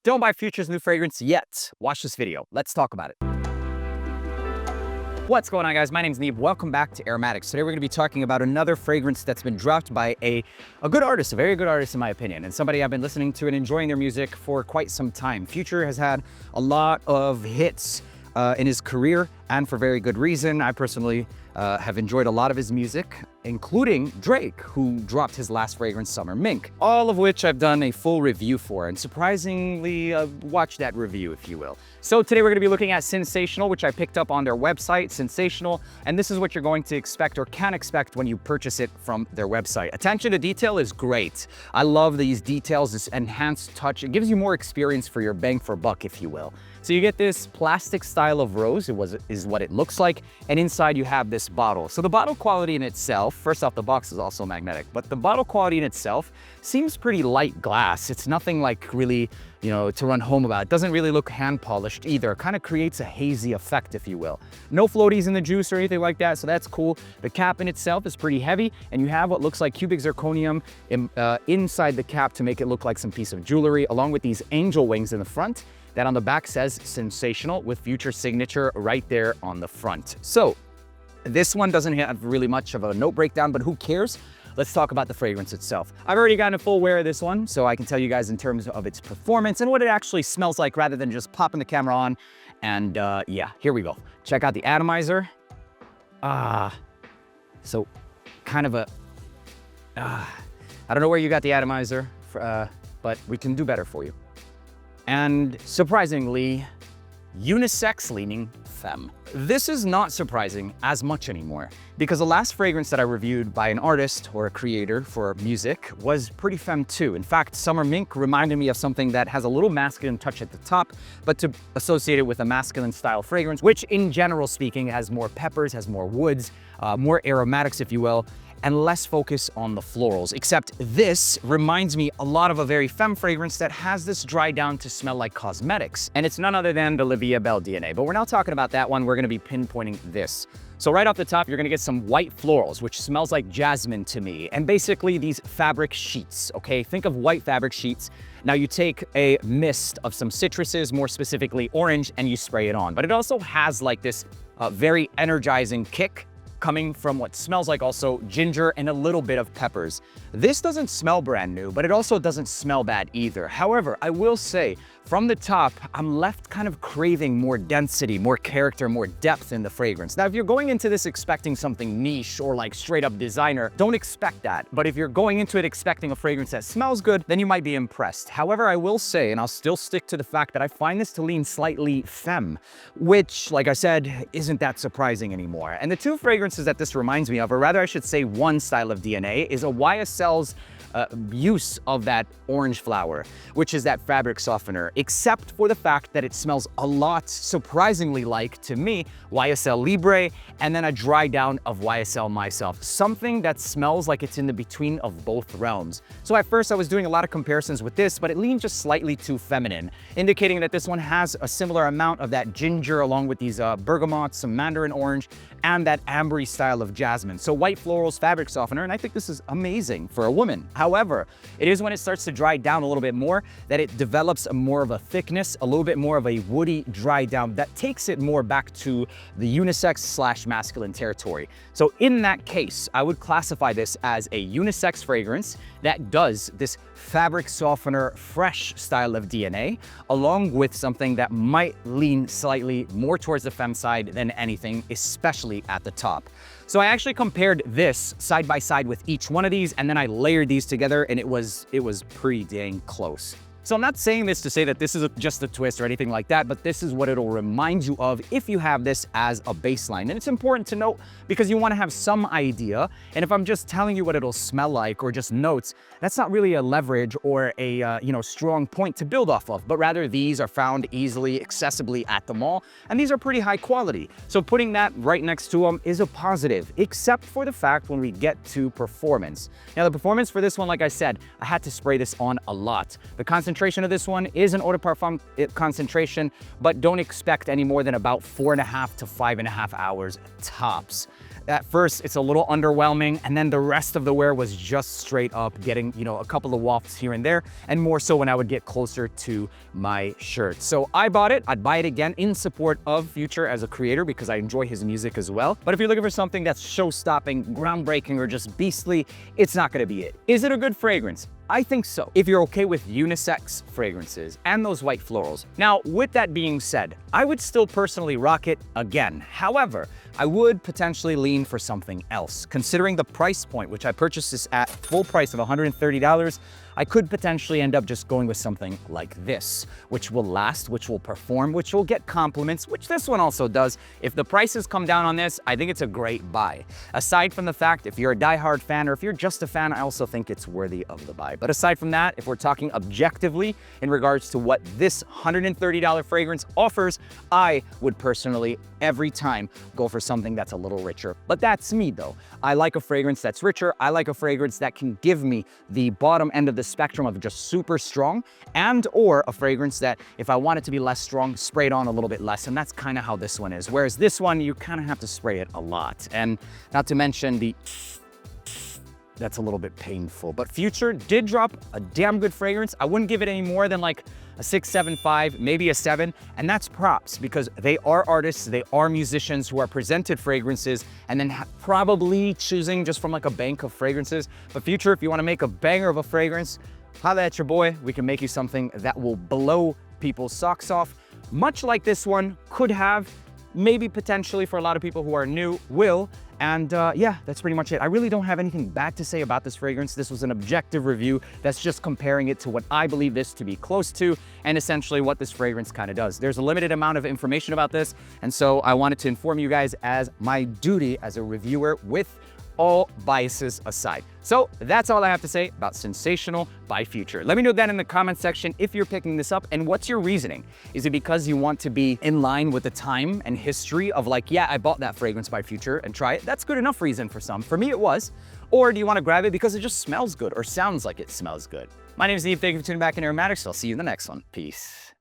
Don't buy Future's new fragrance yet. Watch this video. Let's talk about it. What's going on, guys? My name's Neeb. Welcome back to AROMATIX. Today we're going to be talking about another fragrance that's been dropped by a good artist, a very good artist in my opinion, and somebody I've been listening to and enjoying their music for quite some time. Future has had a lot of hits in his career, and for very good reason. I personally have enjoyed a lot of his music, including Drake, who dropped his last fragrance, Summer Mink, all of which I've done a full review for, and surprisingly, watch that review, if you will. So today we're going to be looking at Sinsational, which I picked up on their website, Sinsational, and this is what you're going to expect or can expect when you purchase it from their website. Attention to detail is great. I love these details, this enhanced touch. It gives you more experience for your bang for buck, if you will. So you get this plastic style of rose, is what it looks like, and inside you have this bottle. So the bottle quality in itself, first off, the box is also magnetic, but the bottle quality in itself seems pretty light glass. It's nothing like really, to run home about. It doesn't really look hand polished either. It kind of creates a hazy effect, if you will. No floaties in the juice or anything like that, so that's cool. The cap in itself is pretty heavy, and you have what looks like cubic zirconium inside the cap to make it look like some piece of jewelry, along with these angel wings in the front. That on the back says Sensational with Future signature right there on the front. So this one doesn't have really much of a note breakdown, but who cares? Let's talk about the fragrance itself. I've already gotten a full wear of this one, so I can tell you guys in terms of its performance and what it actually smells like rather than just popping the camera on. And yeah, here we go. Check out the atomizer. So kind of a, I don't know where you got the atomizer, but we can do better for you. And surprisingly, unisex-leaning femme. This is not surprising as much anymore, because the last fragrance that I reviewed by an artist or a creator for music was pretty femme too. In fact, Summer Mink reminded me of something that has a little masculine touch at the top, but to associate it with a masculine style fragrance, which in general speaking has more peppers, has more woods, more aromatics, if you will, and less focus on the florals. Except this reminds me a lot of a very femme fragrance that has this dry down to smell like cosmetics. And it's none other than the Olivia Belle DNA. But we're not talking about that one, we're gonna be pinpointing this. So right off the top, you're gonna get some white florals, which smells like jasmine to me. And basically these fabric sheets, okay? Think of white fabric sheets. Now you take a mist of some citruses, more specifically orange, and you spray it on. But it also has like this very energizing kick coming from what smells like also ginger and a little bit of peppers. This doesn't smell brand new, but it also doesn't smell bad either. However, I will say, from the top, I'm left kind of craving more density, more character, more depth in the fragrance. Now, if you're going into this expecting something niche or like straight up designer, don't expect that. But if you're going into it expecting a fragrance that smells good, then you might be impressed. However, I will say, and I'll still stick to the fact that I find this to lean slightly femme, which, like I said, isn't that surprising anymore. And the two fragrances that this reminds me of, or rather I should say one style of DNA, is a YSL's use of that orange flower, which is that fabric softener, except for the fact that it smells a lot, surprisingly like, to me, YSL Libre, and then a dry down of YSL Myslf, something that smells like it's in the between of both realms. So at first I was doing a lot of comparisons with this, but it leaned just slightly too feminine, indicating that this one has a similar amount of that ginger along with these bergamots, some mandarin orange, and that ambery style of jasmine. So white florals, fabric softener, and I think this is amazing for a woman. However, it is when it starts to dry down a little bit more that it develops more of a thickness, a little bit more of a woody dry down that takes it more back to the unisex / masculine territory. So in that case, I would classify this as a unisex fragrance that does this fabric softener fresh style of DNA, along with something that might lean slightly more towards the femme side than anything, especially at the top. So I actually compared this side by side with each one of these, and then I layered these together, and it was pretty dang close. So I'm not saying this to say that this is just a twist or anything like that, but this is what it'll remind you of if you have this as a baseline. And it's important to note because you want to have some idea. And if I'm just telling you what it'll smell like or just notes, that's not really a leverage or a strong point to build off of, but rather these are found easily, accessibly at the mall, and these are pretty high quality. So putting that right next to them is a positive, except for the fact when we get to performance. Now the performance for this one, like I said, I had to spray this on a lot. The concentration of this one is an eau de parfum concentration, but don't expect any more than about 4.5 to 5.5 hours tops. at first it's a little underwhelming, and then the rest of the wear was just straight up getting, you know, a couple of wafts here and there, and more so when I would get closer to my shirt. So I bought it. I'd buy it again in support of Future as a creator because I enjoy his music as well. But if you're looking for something that's show-stopping, groundbreaking, or just beastly, it's not gonna be it. Is it a good fragrance? I think so, if you're okay with unisex fragrances and those white florals. Now, with that being said, I would still personally rock it again. However, I would potentially lean for something else. Considering the price point, which I purchased this at full price of $130, I could potentially end up just going with something like this, which will last, which will perform, which will get compliments, which this one also does. If the prices come down on this, I think it's a great buy. Aside from the fact, if you're a diehard fan or if you're just a fan, I also think it's worthy of the buy. But aside from that, if we're talking objectively in regards to what this $130 fragrance offers, I would personally every time go for something that's a little richer. But that's me though. I like a fragrance that's richer. I like a fragrance that can give me the bottom end of the spectrum of just super strong, and or a fragrance that if I want it to be less strong, spray it on a little bit less. And that's kind of how this one is. Whereas this one, you kind of have to spray it a lot. And not to mention that's a little bit painful. But Future did drop a damn good fragrance. I wouldn't give it any more than like a 6.75, maybe a 7, and that's props because they are artists, they are musicians who are presented fragrances and then probably choosing just from like a bank of fragrances. But Future, if you want to make a banger of a fragrance, holla at your boy. We can make you something that will blow people's socks off, much like this one could have, maybe potentially for a lot of people who are new, will. And yeah, that's pretty much it. I really don't have anything bad to say about this fragrance. This was an objective review that's just comparing it to what I believe this to be close to and essentially what this fragrance kind of does. There's a limited amount of information about this, and so I wanted to inform you guys as my duty as a reviewer with all biases aside. So that's all I have to say about Sensational by Future. Let me know that in the comment section if you're picking this up and what's your reasoning. Is it because you want to be in line with the time and history of like, yeah, I bought that fragrance by Future and try it. That's good enough reason for some. For me, it was. Or do you want to grab it because it just smells good or sounds like it smells good? My name is Eve. Thank you for tuning back in AROMATIX. I'll see you in the next one. Peace.